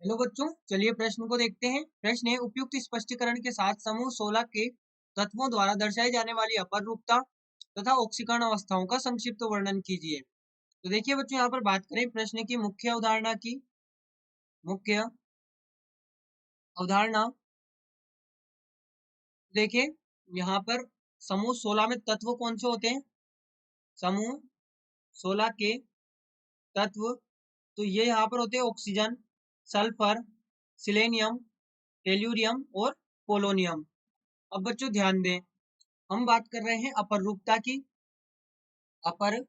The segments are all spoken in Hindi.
हेलो बच्चों, चलिए प्रश्न को देखते हैं। प्रश्न है, उपयुक्त स्पष्टीकरण के साथ समूह 16 के तत्वों द्वारा दर्शाई जाने वाली अपरूपता तथा ऑक्सीकरण अवस्थाओं का संक्षिप्त वर्णन कीजिए। तो देखिए बच्चों, यहाँ पर बात करें प्रश्न की मुख्य अवधारणा की। मुख्य अवधारणा देखिए, यहाँ पर समूह 16 में तत्व कौन से होते हैं? समूह 16 के तत्व तो ये यहाँ पर होते हैं ऑक्सीजन, सल्फर, सिलेनियम, टेल्यूरियम और पोलोनियम। अब बच्चों ध्यान दें, हम बात कर रहे हैं अपरूपता की। अपरूपता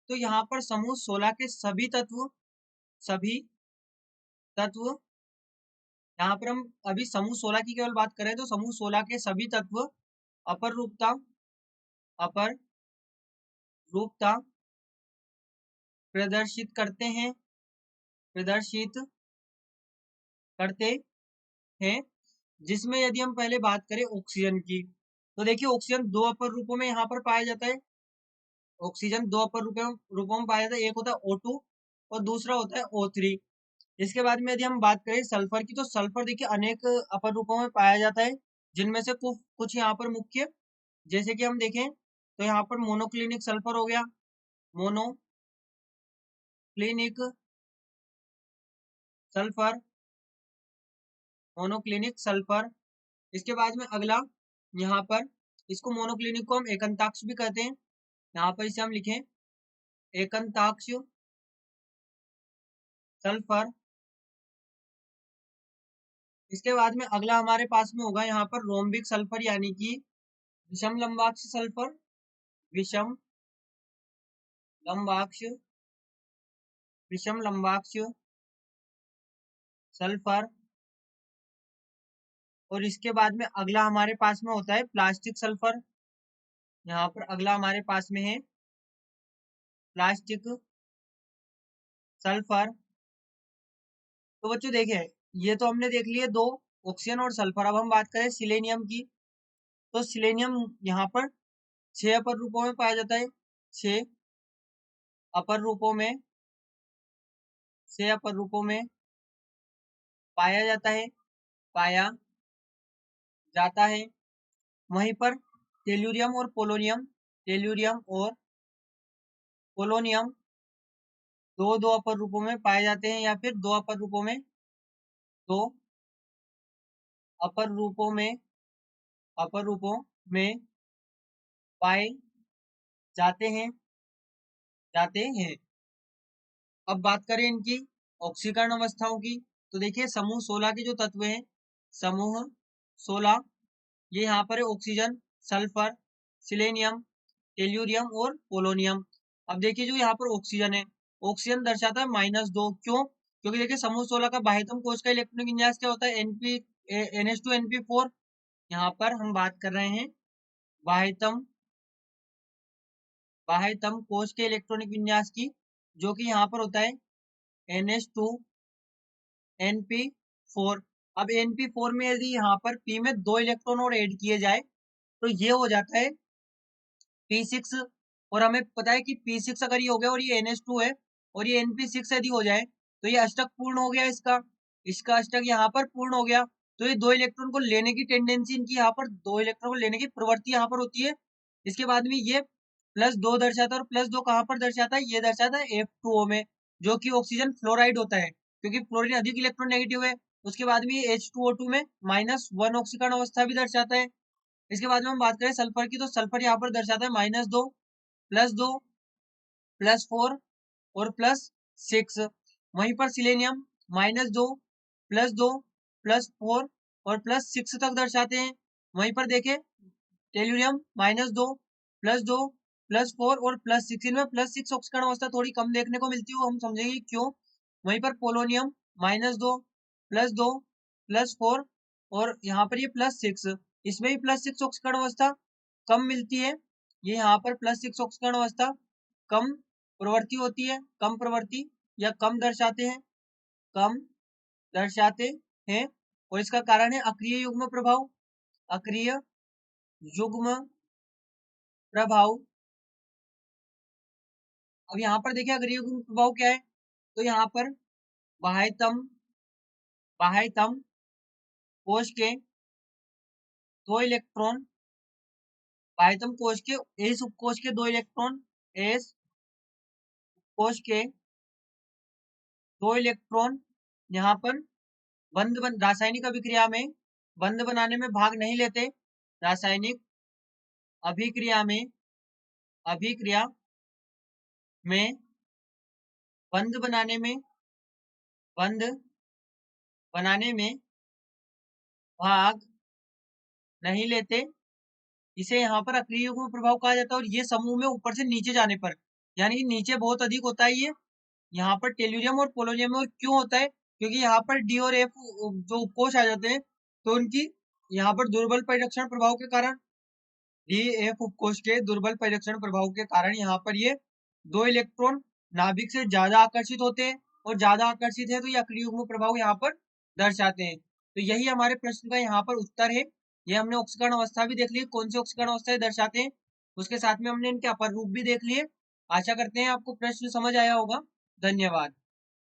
तो यहाँ पर समूह 16 के सभी तत्व यहाँ पर हम अभी समूह 16 की केवल बात करें तो समूह 16 के सभी तत्व अपरूपता अपरूपता प्रदर्शित करते हैं, जिसमें यदि हम पहले बात करें ऑक्सीजन की, तो देखिए ऑक्सीजन दो अपर रूपों में यहाँ पर पाया जाता है। ऑक्सीजन दो अपर रूपों में पाया जाता है, एक होता है O2 और दूसरा होता है O3। इसके बाद में यदि हम बात करें सल्फर की, तो सल्फर देखिए अनेक अपर रूपों में पाया जाता है, जिनमें से कुछ यहाँ पर मुख्य, जैसे कि हम देखें तो यहाँ पर मोनोक्लिनिक सल्फर हो गया, मोनोक्लिनिक सल्फर, मोनोक्लिनिक सल्फर। इसके बाद में अगला यहाँ पर, इसको मोनोक्लिनिक को हम एकंताक्ष भी कहते हैं। यहाँ पर इसे हम लिखें एकंताक्ष सल्फर। इसके बाद में अगला हमारे पास में होगा यहाँ पर रोम्बिक सल्फर, यानी कि विषम लंबाक्ष सल्फर, विषम लंबाक्ष विषम लंबाक्ष सल्फर। और इसके बाद में अगला हमारे पास में होता है प्लास्टिक सल्फर। यहाँ पर अगला हमारे पास में है प्लास्टिक सल्फर। तो बच्चों देखिए, ये तो हमने देख लिए दो, ऑक्सीजन और सल्फर। अब हम बात करें सिलेनियम की, तो सिलेनियम यहाँ पर 6 अपर रूपों में पाया जाता है। 6 अपर रूपों में 6 अपर रूपों में पाया पाया जाता है। वहीं पर टेल्यूरियम और पोलोनियम दो अपर रूपों में पाए जाते हैं, या फिर दो अपर रूपों में पाए जाते हैं। अब बात करें इनकी ऑक्सीकरण अवस्थाओं की, तो देखिए समूह 16 के जो तत्व हैं, समूह 16, ये यहाँ पर है ऑक्सीजन, सल्फर, सिलेनियम, टेल्यूरियम और पोलोनियम। अब देखिए जो यहाँ पर ऑक्सीजन है, ऑक्सीजन दर्शाता है -2। क्यों? क्योंकि देखिए समूह 16 का बाह्यतम कोश का इलेक्ट्रॉनिक विन्यास क्या होता है? NH2 NP4। यहाँ पर हम बात कर रहे हैं बाह्यतम कोश के इलेक्ट्रॉनिक विन्यास की, जो कि यहाँ पर होता है NH2 NP4। अब NP4 में यदि यहाँ पर P में 2 इलेक्ट्रॉन और ऐड किए जाए तो ये हो जाता है P6। और हमें पता है कि P6 अगर ये हो गया और ये NH2 है और ये NP6 यदि हो जाए तो ये अष्टक पूर्ण हो गया, इसका अष्टक यहाँ पर पूर्ण हो गया। तो ये 2 इलेक्ट्रॉन को लेने की टेंडेंसी, इनकी यहाँ पर 2 इलेक्ट्रॉन को लेने की प्रवृत्ति यहाँ पर होती है। इसके बाद में ये +2 दर्शाता है, और +2 कहाँ पर दर्शाता है? ये दर्शाता है F2O में, जो कि ऑक्सीजन फ्लोराइड होता है, क्योंकि फ्लोरीन अधिक इलेक्ट्रॉन नेगेटिव है। उसके बाद में ये H2O2 में -1 ऑक्सीकरण अवस्था भी दर्शाता है। इसके बाद में हम बात करें सल्फर की, तो सल्फर यहाँ पर दर्शाता है -2, +2, +4 और +6। वहीं पर सिलेनियम -2, +2, +4 और +6 तक दर्शाते हैं। वहीं पर देखें टेल्यूरियम -2, +2, +4 और +6। इनमें +6 ऑक्सीकरण अवस्था थोड़ी कम देखने को मिलती है, हम समझेंगे क्यों। वहीं पर पोलोनियम -2, +2, +4 और यहाँ पर ये +6, इसमें भी +6 ऑक्सीकरण अवस्था कम मिलती है। ये यहाँ पर +6 ऑक्सीकरण अवस्था कम प्रवृत्ति होती है, कम प्रवृत्ति या कम दर्शाते हैं। और इसका कारण है अक्रिय युग्म प्रभाव। अक्रिय युग्म प्रभाव। अब यहाँ पर देखिए अक्रिय युग्म प्रभाव क्या है? तो यहाँ पर बाह्यतम कोश के दो इलेक्ट्रॉन, बाह्यतम कोश के एस उपकोश के दो इलेक्ट्रॉन, एस कोश के दो इलेक्ट्रॉन यहाँ पर रासायनिक अभिक्रिया में बंध बनाने में भाग नहीं लेते। रासायनिक अभिक्रिया में बंध बनाने में भाग नहीं लेते। इसे यहाँ पर अक्रिय युग्म प्रभाव कहा जाता है। और ये समूह में ऊपर से नीचे जाने पर, यानी कि नीचे बहुत अधिक होता है ये यहाँ पर टेल्यूरियम और पोलोनियम में। और क्यों होता है? क्योंकि यहाँ पर डी और एफ जो उपकोश आ जाते हैं, तो उनकी यहाँ पर दुर्बल परिरक्षण प्रभाव के कारण, डी एफ उपकोश के दुर्बल परिरक्षण प्रभाव के कारण यहाँ पर ये दो इलेक्ट्रॉन नाभिक से ज्यादा आकर्षित होते हैं, और ज्यादा आकर्षित है तो ये अक्रिय युग्म प्रभाव यहाँ पर दर्शाते हैं। तो यही हमारे प्रश्न का यहाँ पर उत्तर है। ये हमने ऑक्सीकरण अवस्था भी देख ली, कौन सी ऑक्सीकरण अवस्था दर्शाते हैं, उसके साथ में हमने इनके अपर रूप भी देख लिए। आशा करते हैं आपको प्रश्न समझ आया होगा। धन्यवाद।